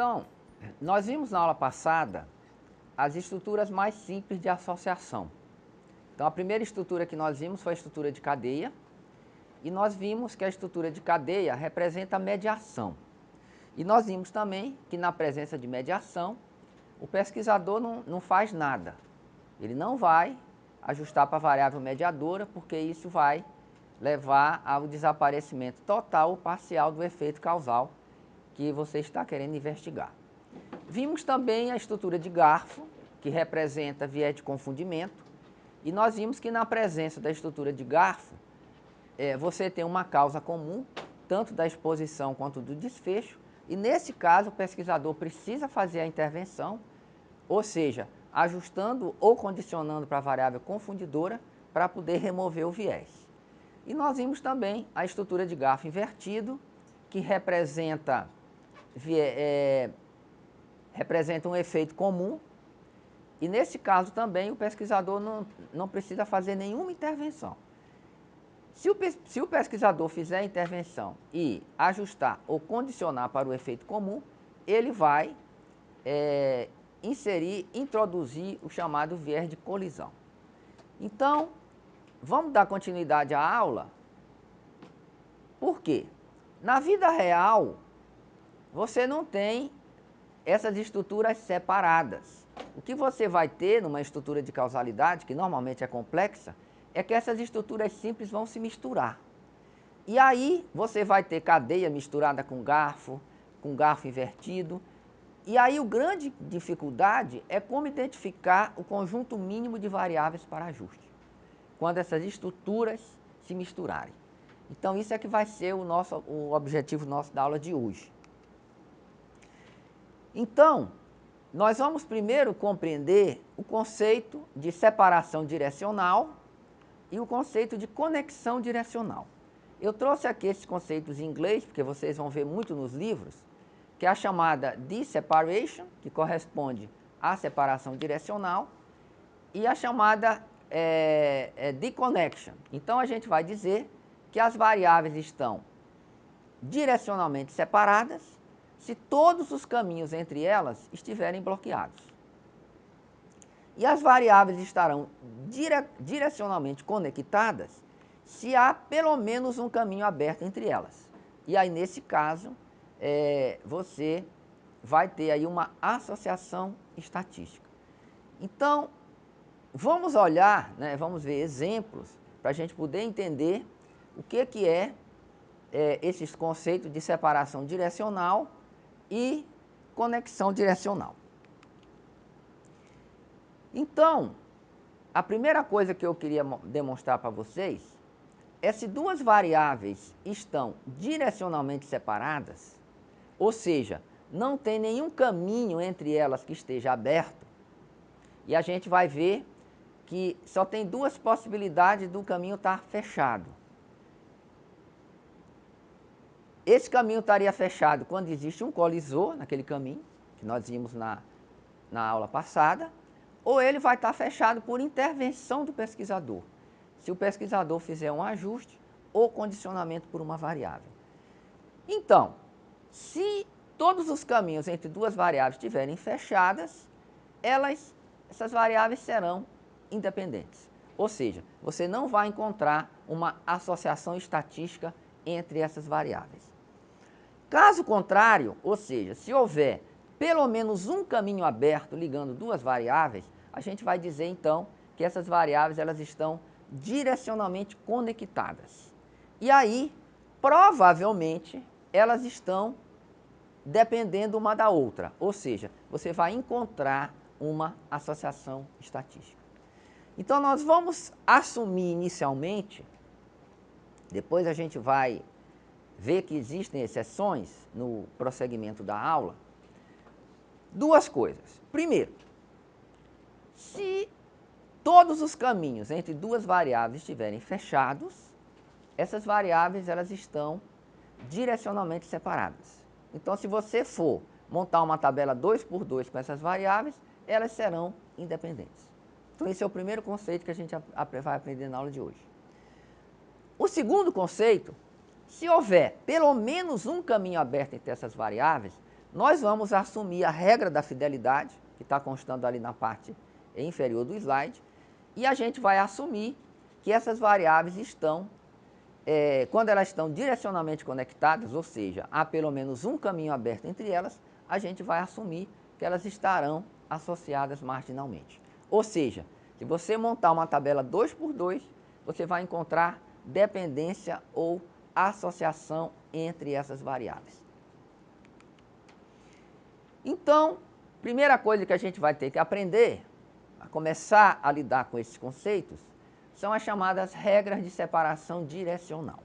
Então, nós vimos na aula passada as estruturas mais simples de associação. Então, a primeira estrutura que nós vimos foi a estrutura de cadeia, e nós vimos que a estrutura de cadeia representa a mediação. E nós vimos também que na presença de mediação, o pesquisador não faz nada. Ele não vai ajustar para a variável mediadora, porque isso vai levar ao desaparecimento total ou parcial do efeito causal que você está querendo investigar. Vimos também a estrutura de garfo, que representa viés de confundimento, e nós vimos que na presença da estrutura de garfo, você tem uma causa comum, tanto da exposição quanto do desfecho, e nesse caso o pesquisador precisa fazer a intervenção, ou seja, ajustando ou condicionando para a variável confundidora para poder remover o viés. E nós vimos também a estrutura de garfo invertido, que representa um efeito comum, e nesse caso também o pesquisador não precisa fazer nenhuma intervenção. Se o pesquisador fizer a intervenção e ajustar ou condicionar para o efeito comum, ele vai introduzir o chamado viés de colisão. Então, vamos dar continuidade à aula. Por quê? Na vida real, você não tem essas estruturas separadas. O que você vai ter numa estrutura de causalidade, que normalmente é complexa, é que essas estruturas simples vão se misturar. E aí você vai ter cadeia misturada com garfo invertido. E aí a grande dificuldade é como identificar o conjunto mínimo de variáveis para ajuste, quando essas estruturas se misturarem. Então isso é que vai ser o objetivo nosso da aula de hoje. Então, nós vamos primeiro compreender o conceito de separação direcional e o conceito de conexão direcional. Eu trouxe aqui esses conceitos em inglês, porque vocês vão ver muito nos livros, que é a chamada de-separation, que corresponde à separação direcional, e a chamada de-connection. Então, a gente vai dizer que as variáveis estão direcionalmente separadas se todos os caminhos entre elas estiverem bloqueados. E as variáveis estarão direcionalmente conectadas se há pelo menos um caminho aberto entre elas. E aí, nesse caso, você vai ter aí uma associação estatística. Então, vamos olhar, vamos ver exemplos para a gente poder entender o que é esses conceitos de separação direcional e conexão direcional. Então, a primeira coisa que eu queria demonstrar para vocês é se duas variáveis estão direcionalmente separadas, ou seja, não tem nenhum caminho entre elas que esteja aberto, e a gente vai ver que só tem duas possibilidades do caminho estar fechado. Esse caminho estaria fechado quando existe um colisor naquele caminho, que nós vimos na aula passada, ou ele vai estar fechado por intervenção do pesquisador, se o pesquisador fizer um ajuste ou condicionamento por uma variável. Então, se todos os caminhos entre duas variáveis estiverem fechadas, essas variáveis serão independentes. Ou seja, você não vai encontrar uma associação estatística entre essas variáveis. Caso contrário, ou seja, se houver pelo menos um caminho aberto ligando duas variáveis, a gente vai dizer então que essas variáveis elas estão direcionalmente conectadas. E aí, provavelmente, elas estão dependendo uma da outra, ou seja, você vai encontrar uma associação estatística. Então, nós vamos assumir inicialmente, depois a gente vai ver que existem exceções no prosseguimento da aula, duas coisas. Primeiro, se todos os caminhos entre duas variáveis estiverem fechados, essas variáveis elas estão direcionalmente separadas. Então, se você for montar uma tabela 2×2 com essas variáveis, elas serão independentes. Então, esse é o primeiro conceito que a gente vai aprender na aula de hoje. O segundo conceito, se houver pelo menos um caminho aberto entre essas variáveis, nós vamos assumir a regra da fidelidade, que está constando ali na parte inferior do slide, e a gente vai assumir que essas variáveis estão, quando elas estão direcionalmente conectadas, ou seja, há pelo menos um caminho aberto entre elas, a gente vai assumir que elas estarão associadas marginalmente. Ou seja, se você montar uma tabela 2 por 2, você vai encontrar dependência ou associação entre essas variáveis. Então, primeira coisa que a gente vai ter que aprender, a começar a lidar com esses conceitos, são as chamadas regras de separação direcional.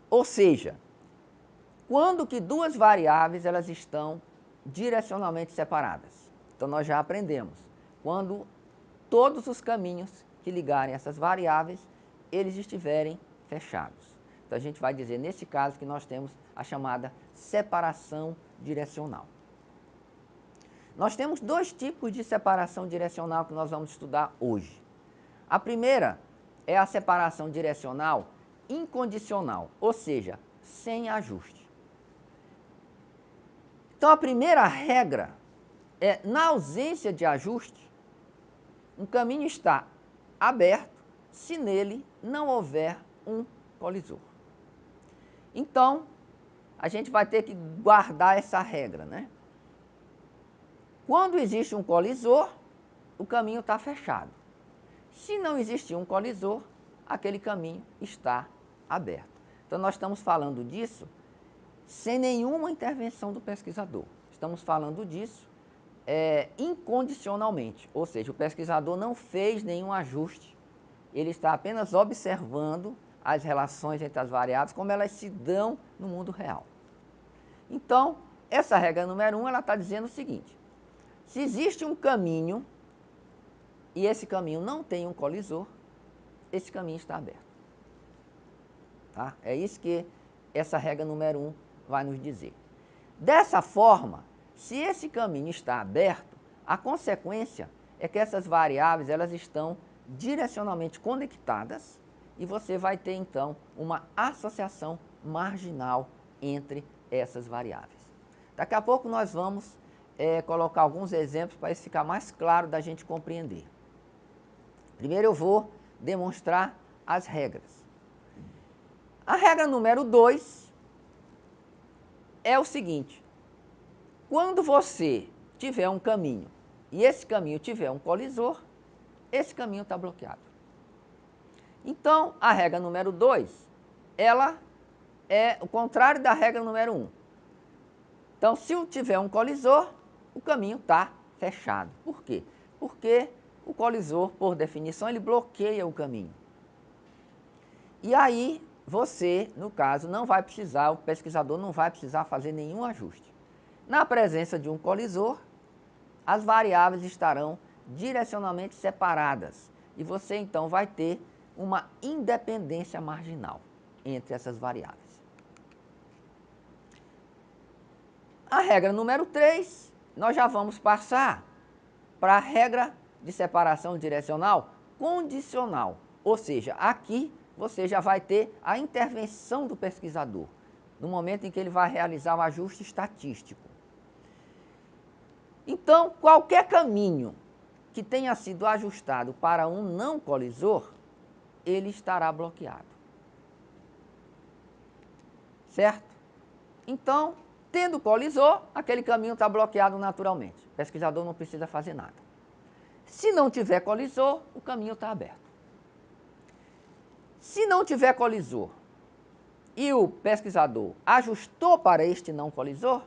Ou seja, quando que duas variáveis elas estão direcionalmente separadas? Então nós já aprendemos. Quando todos os caminhos que ligarem essas variáveis, eles estiverem fechados. Então a gente vai dizer nesse caso que nós temos a chamada separação direcional. Nós temos dois tipos de separação direcional que nós vamos estudar hoje. A primeira é a separação direcional incondicional, ou seja, sem ajuste. Então a primeira regra é, na ausência de ajuste, um caminho está aberto se nele não houver um colisor. Então, a gente vai ter que guardar essa regra, né? Quando existe um colisor, o caminho está fechado. Se não existir um colisor, aquele caminho está aberto. Então, nós estamos falando disso sem nenhuma intervenção do pesquisador. Estamos falando disso incondicionalmente, ou seja, o pesquisador não fez nenhum ajuste, ele está apenas observando as relações entre as variáveis, como elas se dão no mundo real. Então, essa regra número 1, ela está dizendo o seguinte: se existe um caminho e esse caminho não tem um colisor, esse caminho está aberto. Tá? É isso que essa regra número 1 vai nos dizer. Dessa forma, se esse caminho está aberto, a consequência é que essas variáveis elas estão direcionalmente conectadas e você vai ter então uma associação marginal entre essas variáveis. Daqui a pouco nós vamos colocar alguns exemplos para isso ficar mais claro da gente compreender. Primeiro eu vou demonstrar as regras. A regra número 2 é o seguinte: quando você tiver um caminho e esse caminho tiver um colisor, esse caminho está bloqueado. Então, a regra número 2, ela é o contrário da regra número 1. Então, se tiver um colisor, o caminho está fechado. Por quê? Porque o colisor, por definição, ele bloqueia o caminho. E aí, você, no caso, não vai precisar, o pesquisador não vai precisar fazer nenhum ajuste. Na presença de um colisor, as variáveis estarão direcionalmente separadas e você então vai ter uma independência marginal entre essas variáveis. A regra número 3, nós já vamos passar para a regra de separação direcional condicional, ou seja, aqui você já vai ter a intervenção do pesquisador, no momento em que ele vai realizar o ajuste estatístico. Então, qualquer caminho que tenha sido ajustado para um não colisor, ele estará bloqueado. Certo? Então, tendo colisor, aquele caminho está bloqueado naturalmente. O pesquisador não precisa fazer nada. Se não tiver colisor, o caminho está aberto. Se não tiver colisor e o pesquisador ajustou para este não colisor,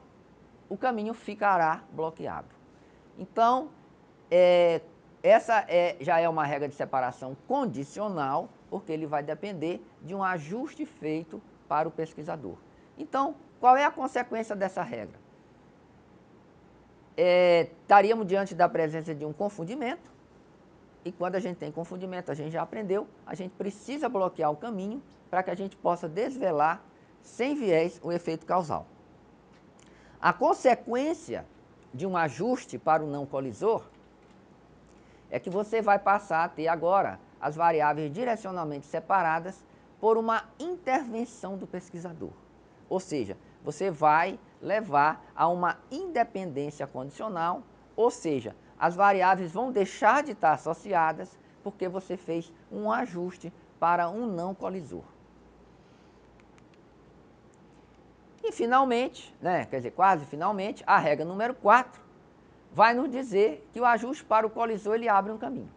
o caminho ficará bloqueado. Então, essa já é uma regra de separação condicional, porque ele vai depender de um ajuste feito para o pesquisador. Então, qual é a consequência dessa regra? Estaríamos diante da presença de um confundimento, e quando a gente tem confundimento, a gente já aprendeu, a gente precisa bloquear o caminho para que a gente possa desvelar, sem viés, o efeito causal. A consequência de um ajuste para o não colisor é que você vai passar a ter agora as variáveis direcionalmente separadas por uma intervenção do pesquisador. Ou seja, você vai levar a uma independência condicional, ou seja, as variáveis vão deixar de estar associadas porque você fez um ajuste para um não colisor. E finalmente, quer dizer, quase finalmente, a regra número 4 vai nos dizer que o ajuste para o colisor ele abre um caminho.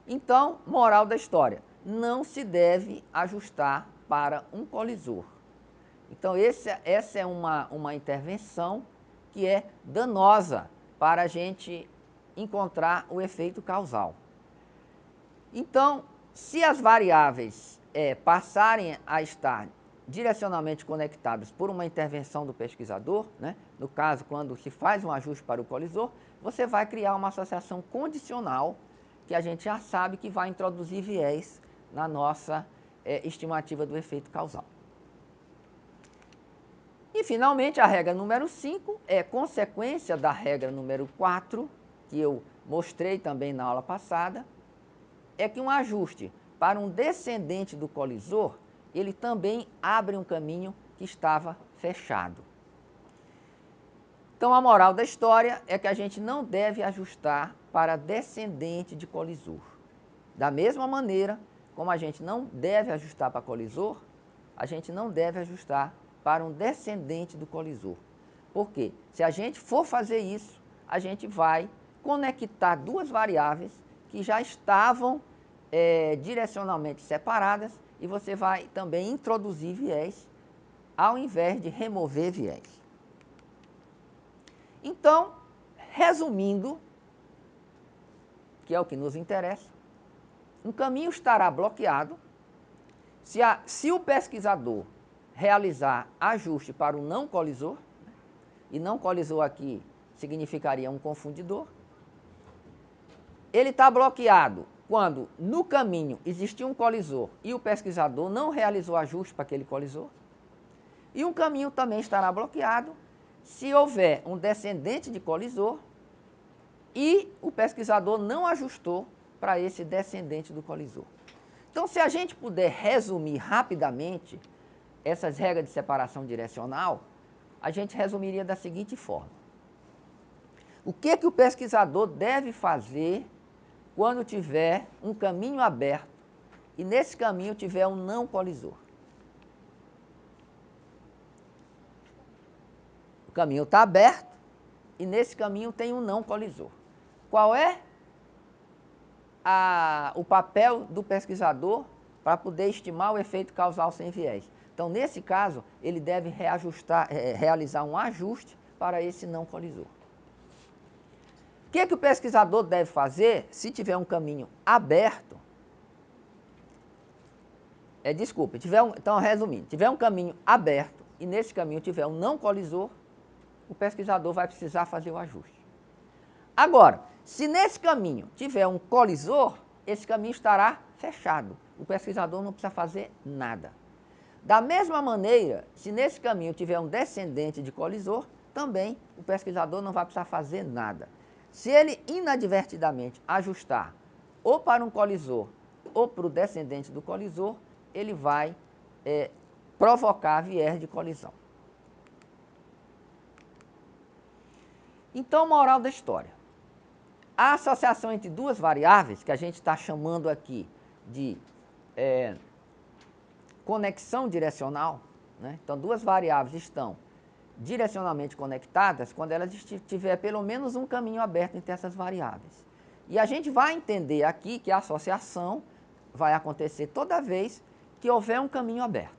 Então, moral da história, não se deve ajustar para um colisor. Então, essa é uma intervenção que é danosa para a gente encontrar o efeito causal. Então, se as variáveis passarem a estar direcionalmente conectadas por uma intervenção do pesquisador, no caso, quando se faz um ajuste para o colisor, você vai criar uma associação condicional que a gente já sabe que vai introduzir viés na nossa estimativa do efeito causal. E, finalmente, a regra número 5 é consequência da regra número 4, que eu mostrei também na aula passada, é que um ajuste para um descendente do colisor, ele também abre um caminho que estava fechado. Então, a moral da história é que a gente não deve ajustar para descendente de colisor. Da mesma maneira como a gente não deve ajustar para colisor, a gente não deve ajustar para um descendente do colisor. Por quê? Se a gente for fazer isso, a gente vai conectar duas variáveis que já estavam direcionalmente separadas e você vai também introduzir viés ao invés de remover viés. Então, resumindo, que é o que nos interessa, um caminho estará bloqueado se o pesquisador realizar ajuste para o não colisor, e não colisor aqui significaria um confundidor. Ele está bloqueado quando no caminho existiu um colisor e o pesquisador não realizou ajuste para aquele colisor. E um caminho também estará bloqueado se houver um descendente de colisor e o pesquisador não ajustou para esse descendente do colisor. Então, se a gente puder resumir rapidamente essas regras de separação direcional, a gente resumiria da seguinte forma. O que o pesquisador deve fazer quando tiver um caminho aberto e nesse caminho tiver um não colisor? O caminho está aberto e nesse caminho tem um não colisor. Qual é o papel do pesquisador para poder estimar o efeito causal sem viés? Então, nesse caso, ele deve realizar um ajuste para esse não colisor. O que o pesquisador deve fazer se tiver um caminho aberto? Então, resumindo, tiver um caminho aberto e nesse caminho tiver um não colisor, o pesquisador vai precisar fazer o ajuste. Agora, se nesse caminho tiver um colisor, esse caminho estará fechado. O pesquisador não precisa fazer nada. Da mesma maneira, se nesse caminho tiver um descendente de colisor, também o pesquisador não vai precisar fazer nada. Se ele inadvertidamente ajustar ou para um colisor ou para o descendente do colisor, ele vai provocar viés de colisão. Então, moral da história. A associação entre duas variáveis, que a gente está chamando aqui de conexão direcional, então duas variáveis estão direcionalmente conectadas quando elas tiver pelo menos um caminho aberto entre essas variáveis. E a gente vai entender aqui que a associação vai acontecer toda vez que houver um caminho aberto.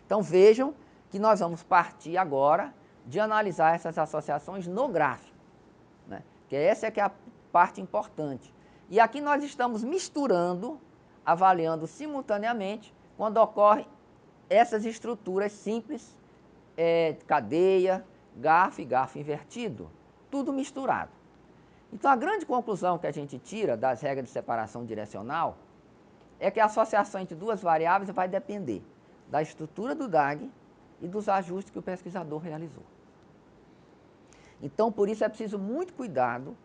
Então vejam que nós vamos partir agora de analisar essas associações no gráfico, que essa é que é a parte importante. E aqui nós estamos misturando, avaliando simultaneamente, quando ocorrem essas estruturas simples, cadeia, garfo e garfo invertido, tudo misturado. Então, a grande conclusão que a gente tira das regras de separação direcional é que a associação entre duas variáveis vai depender da estrutura do DAG e dos ajustes que o pesquisador realizou. Então, por isso é preciso muito cuidado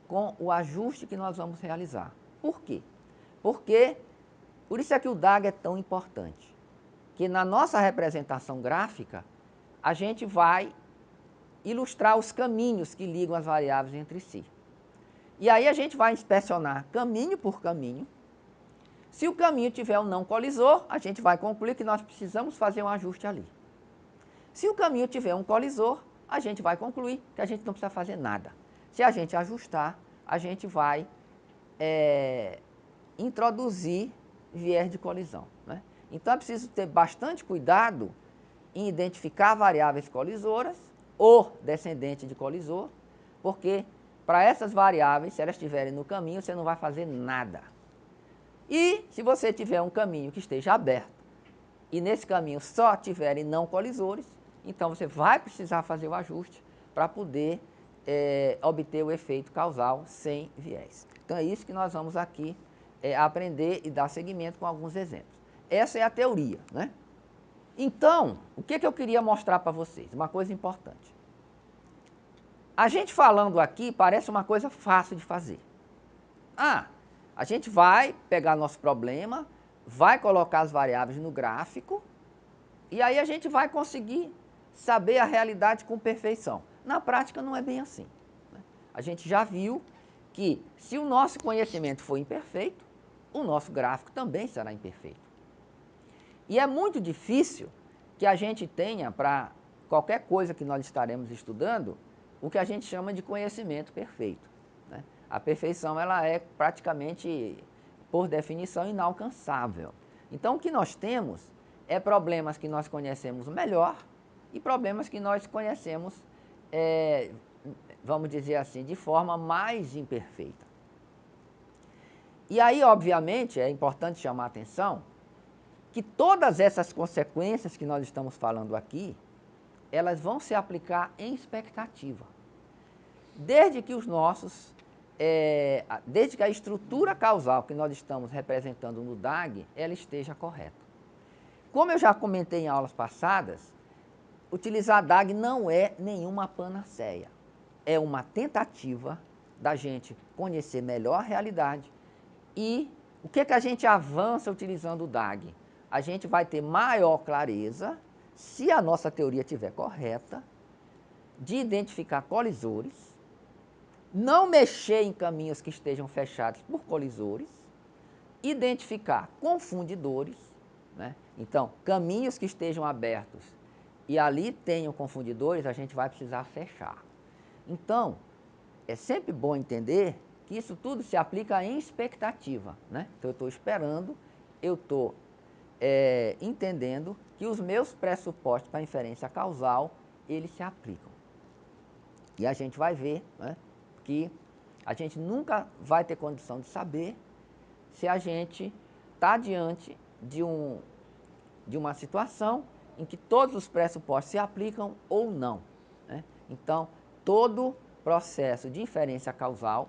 com o ajuste que nós vamos realizar. Por quê? Por isso é que o DAG é tão importante. Que na nossa representação gráfica, a gente vai ilustrar os caminhos que ligam as variáveis entre si. E aí a gente vai inspecionar caminho por caminho. Se o caminho tiver um não colisor, a gente vai concluir que nós precisamos fazer um ajuste ali. Se o caminho tiver um colisor, a gente vai concluir que a gente não precisa fazer nada. Se a gente ajustar, a gente vai introduzir viés de colisão, né? Então é preciso ter bastante cuidado em identificar variáveis colisoras ou descendente de colisor, porque para essas variáveis, se elas estiverem no caminho, você não vai fazer nada. E se você tiver um caminho que esteja aberto e nesse caminho só tiverem não colisores, então você vai precisar fazer o ajuste para poder obter o efeito causal sem viés. Então é isso que nós vamos aqui aprender e dar seguimento com alguns exemplos. Essa é a teoria, né? Então, o que eu queria mostrar para vocês? Uma coisa importante. A gente falando aqui parece uma coisa fácil de fazer. A gente vai pegar nosso problema, vai colocar as variáveis no gráfico, e aí a gente vai conseguir saber a realidade com perfeição. Na prática não é bem assim, né? A gente já viu que se o nosso conhecimento for imperfeito, o nosso gráfico também será imperfeito. E é muito difícil que a gente tenha, para qualquer coisa que nós estaremos estudando, o que a gente chama de conhecimento perfeito, né? A perfeição ela é praticamente, por definição, inalcançável. Então, o que nós temos é problemas que nós conhecemos melhor e problemas que nós conhecemos, vamos dizer assim, de forma mais imperfeita. E aí, obviamente, é importante chamar a atenção que todas essas consequências que nós estamos falando aqui, elas vão se aplicar em expectativa. Desde que desde que a estrutura causal que nós estamos representando no DAG, ela esteja correta. Como eu já comentei em aulas passadas, utilizar DAG não é nenhuma panaceia. É uma tentativa da gente conhecer melhor a realidade. E o que a gente avança utilizando o DAG? A gente vai ter maior clareza, se a nossa teoria estiver correta, de identificar colisores, não mexer em caminhos que estejam fechados por colisores, identificar confundidores, né? Então, caminhos que estejam abertos e ali tenham confundidores, a gente vai precisar fechar. Então, é sempre bom entender que isso tudo se aplica em expectativa, né? Então, eu estou esperando, eu estou entendendo que os meus pressupostos para a inferência causal, eles se aplicam. E a gente vai ver, né, que a gente nunca vai ter condição de saber se a gente está diante de uma situação em que todos os pressupostos se aplicam ou não, né? Então, todo processo de inferência causal,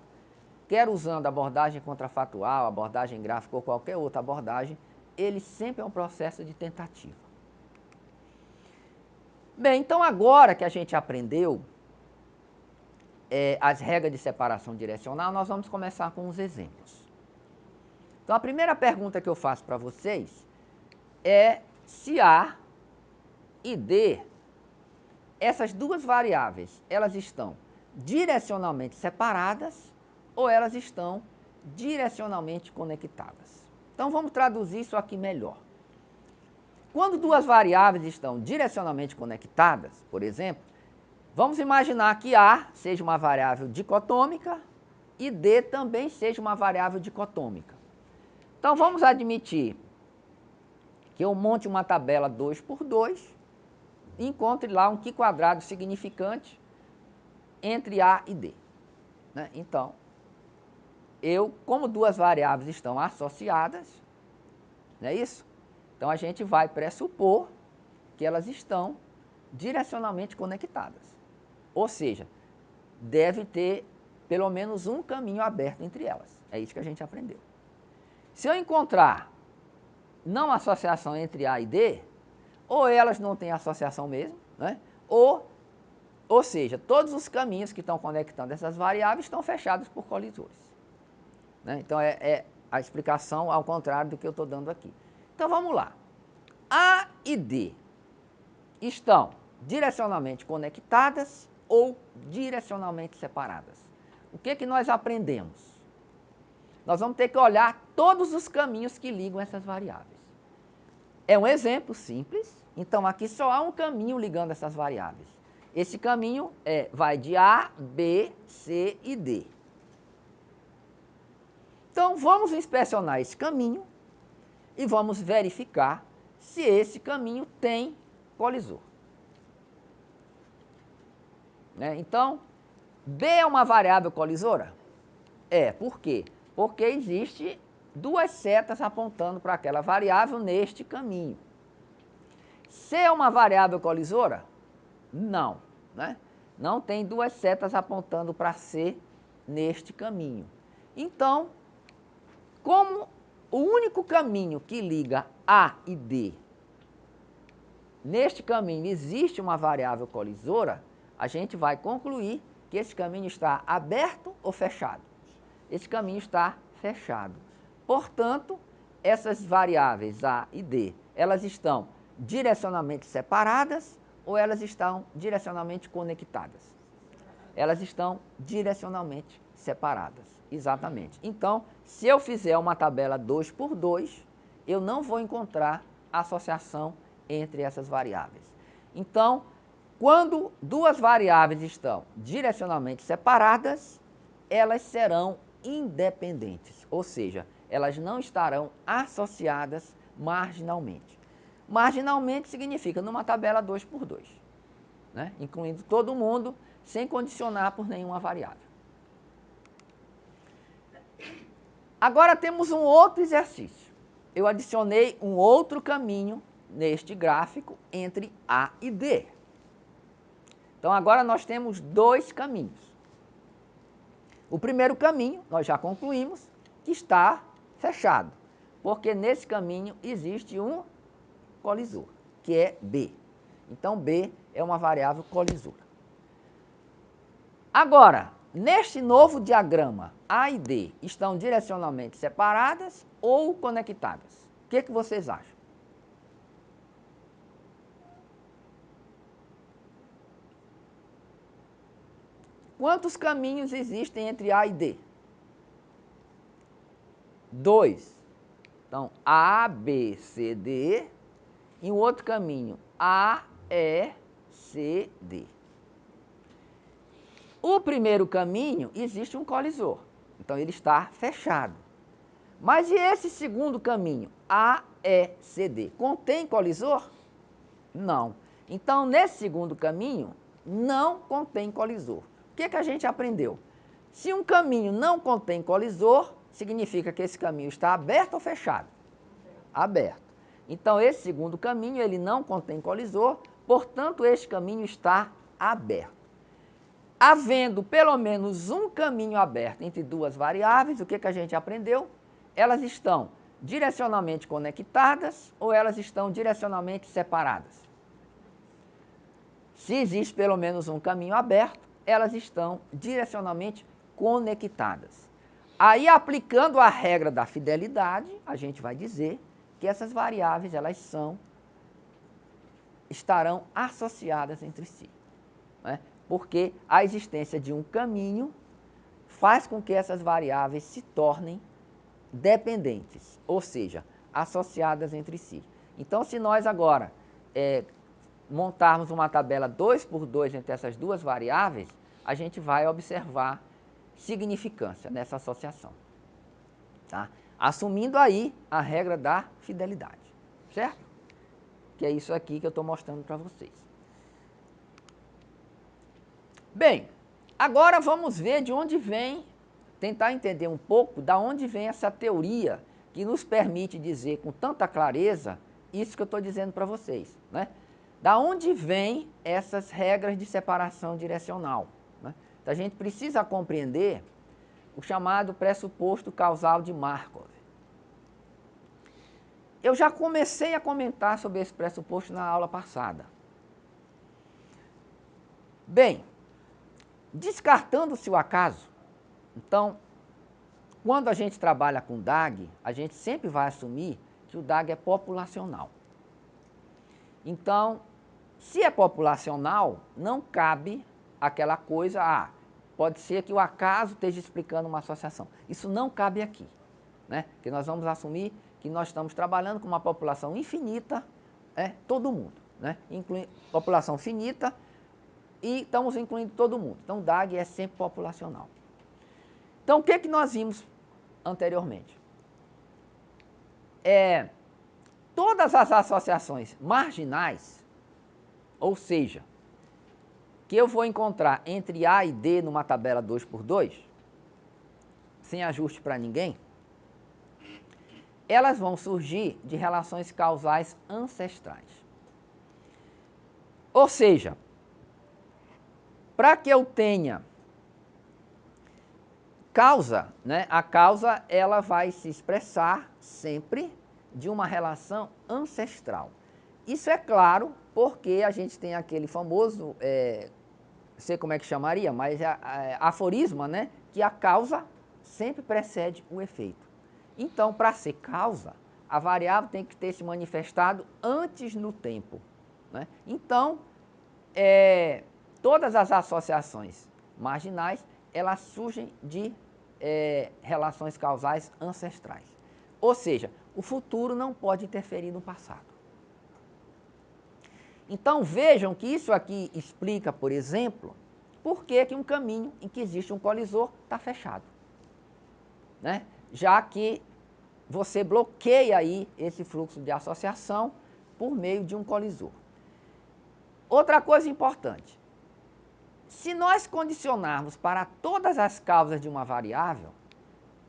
quer usando abordagem contrafatual, abordagem gráfica ou qualquer outra abordagem, ele sempre é um processo de tentativa. Bem, então agora que a gente aprendeu as regras de separação direcional, nós vamos começar com os exemplos. Então a primeira pergunta que eu faço para vocês é se A e D, essas duas variáveis, elas estão direcionalmente separadas ou elas estão direcionalmente conectadas. Então vamos traduzir isso aqui melhor. Quando duas variáveis estão direcionalmente conectadas, por exemplo, vamos imaginar que A seja uma variável dicotômica e D também seja uma variável dicotômica. Então vamos admitir que eu monte uma tabela 2 por 2 e encontre lá um Q² significante entre A e D, né? Então, como duas variáveis estão associadas, não é isso? Então a gente vai pressupor que elas estão direcionalmente conectadas. Ou seja, deve ter pelo menos um caminho aberto entre elas. É isso que a gente aprendeu. Se eu encontrar não associação entre A e D, ou elas não têm associação mesmo, né? Ou seja, todos os caminhos que estão conectando essas variáveis estão fechados por colisores, né? Então é a explicação ao contrário do que eu estou dando aqui. Então vamos lá. A e D estão direcionalmente conectadas ou direcionalmente separadas. O que nós aprendemos? Nós vamos ter que olhar todos os caminhos que ligam essas variáveis. É um exemplo simples, então aqui só há um caminho ligando essas variáveis. Esse caminho vai de A, B, C e D. Então vamos inspecionar esse caminho e vamos verificar se esse caminho tem colisor. Então, B é uma variável colisora? Por quê? Porque existe duas setas apontando para aquela variável neste caminho. C é uma variável colisora? Não, não tem duas setas apontando para C neste caminho. Então, como o único caminho que liga A e D, neste caminho existe uma variável colisora, a gente vai concluir que esse caminho está aberto ou fechado. Esse caminho está fechado. Portanto, essas variáveis A e D, elas estão direcionalmente separadas ou elas estão direcionalmente conectadas? Elas estão direcionalmente separadas, exatamente. Então, se eu fizer uma tabela 2 por 2, eu não vou encontrar associação entre essas variáveis. Então, quando duas variáveis estão direcionalmente separadas, elas serão independentes, ou seja, elas não estarão associadas marginalmente. Marginalmente significa numa tabela 2 por 2, incluindo todo mundo, sem condicionar por nenhuma variável. Agora temos um outro exercício. Eu adicionei um outro caminho neste gráfico entre A e D. Então agora nós temos dois caminhos. O primeiro caminho, nós já concluímos, que está fechado, porque nesse caminho existe um colisor, que é B. Então B é uma variável colisora. Agora, neste novo diagrama, A e D estão direcionalmente separadas ou conectadas? O que vocês acham? Quantos caminhos existem entre A e D? 2. Então, A, B, C, D. E o outro caminho, A, E, C, D. O primeiro caminho, existe um colisor. Então, ele está fechado. Mas e esse segundo caminho, A, E, C, D, contém colisor? Não. Então, nesse segundo caminho, não contém colisor. O que a gente aprendeu? Se um caminho não contém colisor, significa que esse caminho está aberto ou fechado? Aberto. Então, esse segundo caminho, ele não contém colisor, portanto, este caminho está aberto. Havendo pelo menos um caminho aberto entre duas variáveis, o que a gente aprendeu? Elas estão direcionalmente conectadas ou elas estão direcionalmente separadas? Se existe pelo menos um caminho aberto, elas estão direcionalmente conectadas. Aí, aplicando a regra da fidelidade, a gente vai dizer que essas variáveis estarão associadas entre si. Porque a existência de um caminho faz com que essas variáveis se tornem dependentes, ou seja, associadas entre si. Então, se nós agora montarmos uma tabela 2 por 2 entre essas duas variáveis, a gente vai observar significância nessa associação. Tá? Assumindo aí a regra da fidelidade, certo? Que é isso aqui que eu estou mostrando para vocês. Bem, agora vamos ver de onde vem, tentar entender um pouco de onde vem essa teoria que nos permite dizer com tanta clareza isso que eu estou dizendo para vocês. Da onde vêm essas regras de separação direcional? Então, a gente precisa compreender o chamado pressuposto causal de Markov. Eu já comecei a comentar sobre esse pressuposto na aula passada. Bem, descartando-se o acaso, então, quando a gente trabalha com DAG, a gente sempre vai assumir que o DAG é populacional. Então, Se é populacional, não cabe aquela coisa, pode ser que o acaso esteja explicando uma associação. Isso não cabe aqui, né? Porque nós vamos assumir que nós estamos trabalhando com uma população infinita, todo mundo, né? População finita e estamos incluindo todo mundo. Então, o DAG é sempre populacional. Então, o que nós vimos anteriormente? Todas as associações marginais, ou seja, que eu vou encontrar entre A e D numa tabela 2x2, sem ajuste para ninguém, elas vão surgir de relações causais ancestrais. Ou seja, para que eu tenha causa, né, a causa ela vai se expressar sempre de uma relação ancestral. Isso é claro porque a gente tem aquele famoso, sei como é que chamaria, mas aforisma, né, que a causa sempre precede o efeito. Então, para ser causa, a variável tem que ter se manifestado antes no tempo, né? Então, todas as associações marginais, elas surgem de relações causais ancestrais. Ou seja, o futuro não pode interferir no passado. Então vejam que isso aqui explica, por exemplo, por que um caminho em que existe um colisor está fechado, né? Já que você bloqueia aí esse fluxo de associação por meio de um colisor. Outra coisa importante, se nós condicionarmos para todas as causas de uma variável,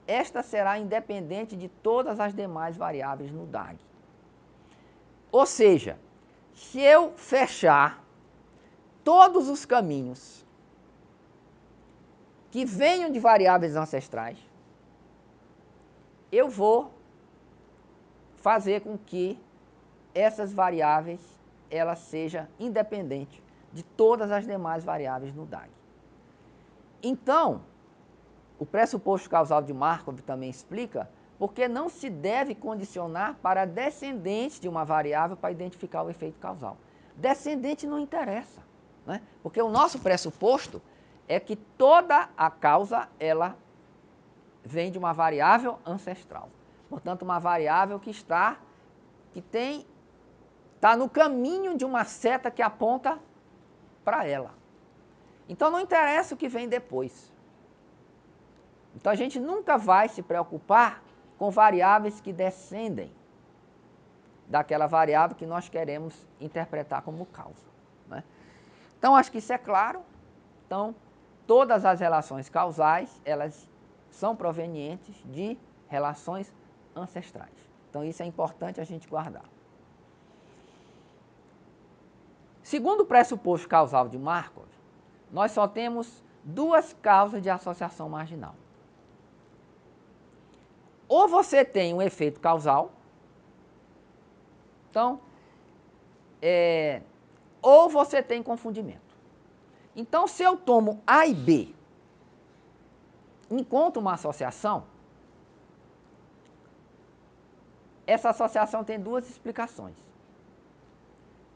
esta será independente de todas as demais variáveis no DAG. Ou seja, se eu fechar todos os caminhos que venham de variáveis ancestrais, eu vou fazer com que essas variáveis ela seja independente de todas as demais variáveis no DAG. Então, o pressuposto causal de Markov também explica porque não se deve condicionar para descendentes de uma variável para identificar o efeito causal. Descendente não interessa, né? Porque o nosso pressuposto é que toda a causa ela vem de uma variável ancestral. Portanto, uma variável que está no caminho de uma seta que aponta para ela. Então não interessa o que vem depois. Então a gente nunca vai se preocupar com variáveis que descendem daquela variável que nós queremos interpretar como causa, né? Então acho que isso é claro. Então todas as relações causais, elas são provenientes de relações ancestrais. Então isso é importante a gente guardar. Segundo o pressuposto causal de Markov, nós só temos duas causas de associação marginal. Ou você tem um efeito causal, então, ou você tem confundimento. Então, se eu tomo A e B, encontro uma associação, essa associação tem duas explicações.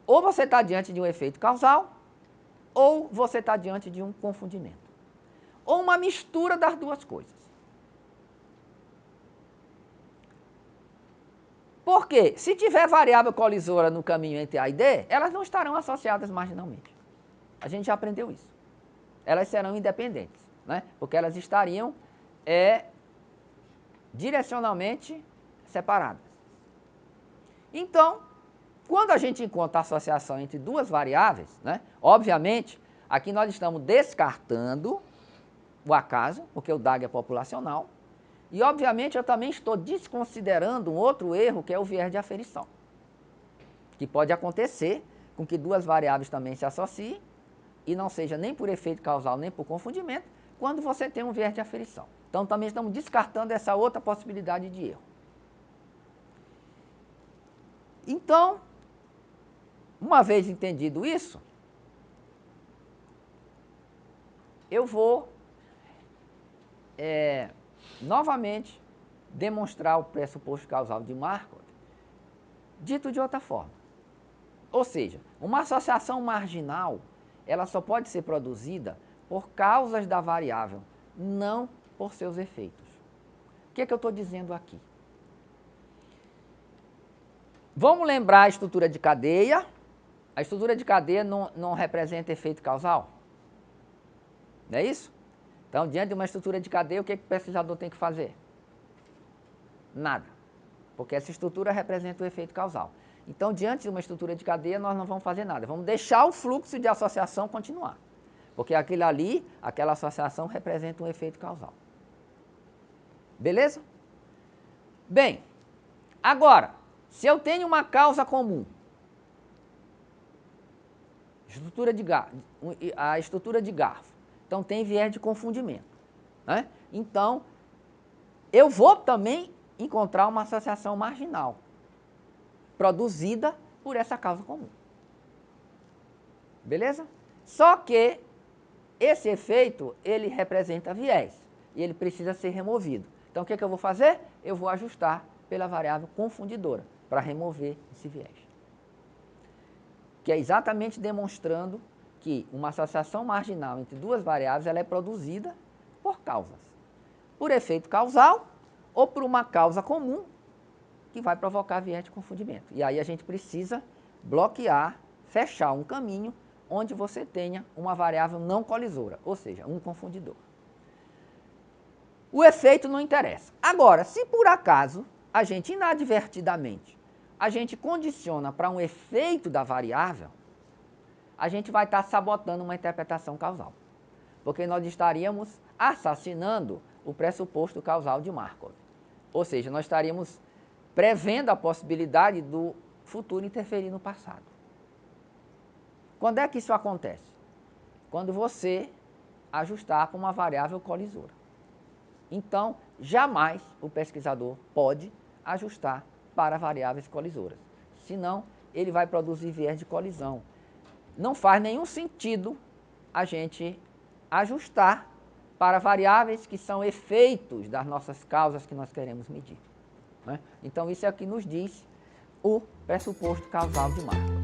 Ou você está diante de um efeito causal, ou você está diante de um confundimento. Ou uma mistura das duas coisas. Por quê? Se tiver variável colisora no caminho entre A e D, elas não estarão associadas marginalmente. A gente já aprendeu isso. Elas serão independentes, né? Porque elas estariam direcionalmente separadas. Então, quando a gente encontra a associação entre duas variáveis, né? Obviamente, aqui nós estamos descartando o acaso, porque o DAG é populacional. E, obviamente, eu também estou desconsiderando um outro erro, que é o viés de aferição. Que pode acontecer com que duas variáveis também se associem, e não seja nem por efeito causal, nem por confundimento, quando você tem um viés de aferição. Então, também estamos descartando essa outra possibilidade de erro. Então, uma vez entendido isso, eu vou novamente demonstrar o pressuposto causal de Markov, dito de outra forma. Ou seja, uma associação marginal, ela só pode ser produzida por causas da variável, não por seus efeitos. O que é que eu estou dizendo aqui? Vamos lembrar a estrutura de cadeia. A estrutura de cadeia não representa efeito causal? Não é isso? Então, diante de uma estrutura de cadeia, o que o pesquisador tem que fazer? Nada. Porque essa estrutura representa o efeito causal. Então, diante de uma estrutura de cadeia, nós não vamos fazer nada. Vamos deixar o fluxo de associação continuar. Porque aquilo ali, aquela associação representa um efeito causal. Beleza? Bem, agora, se eu tenho uma causa comum, a estrutura de garfo, então tem viés de confundimento, né? Então, eu vou também encontrar uma associação marginal, produzida por essa causa comum. Beleza? Só que esse efeito, ele representa viés, e ele precisa ser removido. Então, o que eu vou fazer? Eu vou ajustar pela variável confundidora, para remover esse viés. Que é exatamente demonstrando que uma associação marginal entre duas variáveis, ela é produzida por causas. Por efeito causal, ou por uma causa comum, que vai provocar viés de confundimento. E aí a gente precisa bloquear, fechar um caminho onde você tenha uma variável não colisora, ou seja, um confundidor. O efeito não interessa. Agora, se por acaso a gente inadvertidamente, a gente condiciona para um efeito da variável, a gente vai estar sabotando uma interpretação causal. Porque nós estaríamos assassinando o pressuposto causal de Markov. Ou seja, nós estaríamos prevendo a possibilidade do futuro interferir no passado. Quando é que isso acontece? Quando você ajustar para uma variável colisora. Então, jamais o pesquisador pode ajustar para variáveis colisoras. Senão, ele vai produzir viés de colisão. Não faz nenhum sentido a gente ajustar para variáveis que são efeitos das nossas causas que nós queremos medir, né? Então, isso é o que nos diz o pressuposto causal de Markov.